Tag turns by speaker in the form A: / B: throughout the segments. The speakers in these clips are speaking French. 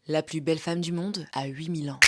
A: La plus belle femme du monde a 8000 ans.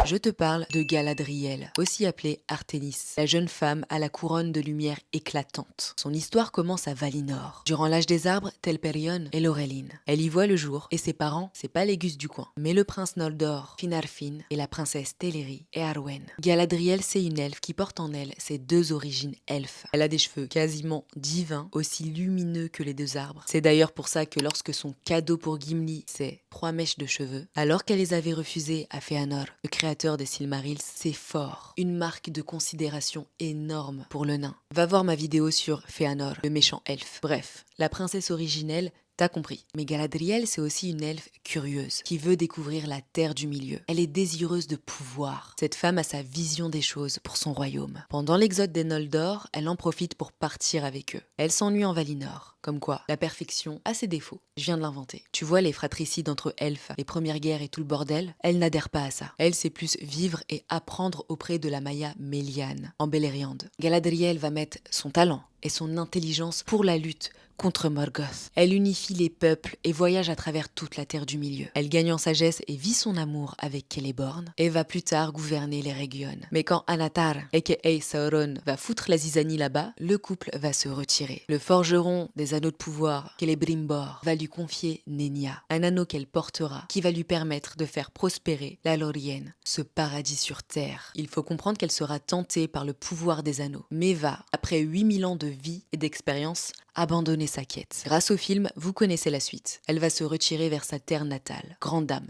A: Je te parle de Galadriel, aussi appelée Arténis, la jeune femme à la couronne de lumière éclatante. Son histoire commence à Valinor, durant l'âge des arbres, Telperion et Lorelin. Elle y voit le jour, et ses parents, c'est pas les Gus du coin, mais le prince Noldor, Finarfin, et la princesse Teleri et Arwen. Galadriel, c'est une elfe qui porte en elle ses deux origines elfes. Elle a des cheveux quasiment divins, aussi lumineux que les deux arbres. C'est d'ailleurs pour ça que lorsque son cadeau pour Gimli, c'est 3 mèches de cheveux, alors qu'elle les avait refusées à Fëanor, le créateur des Silmarils, c'est fort. Une marque de considération énorme pour le nain. Va voir ma vidéo sur Fëanor, le méchant elfe. Bref, la princesse originelle, t'as compris. Mais Galadriel, c'est aussi une elfe curieuse, qui veut découvrir la terre du milieu. Elle est désireuse de pouvoir. Cette femme a sa vision des choses pour son royaume. Pendant l'exode des Noldor, elle en profite pour partir avec eux. Elle s'ennuie en Valinor. Comme quoi, la perfection a ses défauts. Je viens de l'inventer. Tu vois les fratricides entre elfes, les premières guerres et tout le bordel? Elle n'adhère pas à ça. Elle sait plus vivre et apprendre auprès de la Maya Melian, en Beleriand. Galadriel va mettre son talent et son intelligence pour la lutte contre Morgoth. Elle unifie les peuples et voyage à travers toute la terre du milieu. Elle gagne en sagesse et vit son amour avec Celeborn et va plus tard gouverner les régions. Mais quand Anatar, aka Sauron, va foutre la zizanie là-bas, le couple va se retirer. Le forgeron des anneaux de pouvoir, Celebrimbor, va lui confier Nenya, un anneau qu'elle portera, qui va lui permettre de faire prospérer la Lorien, ce paradis sur terre. Il faut comprendre qu'elle sera tentée par le pouvoir des anneaux, mais va, après 8000 ans de vie et d'expérience, abandonner sa quête. Grâce au film, vous connaissez la suite. Elle va se retirer vers sa terre natale, Grande Dame,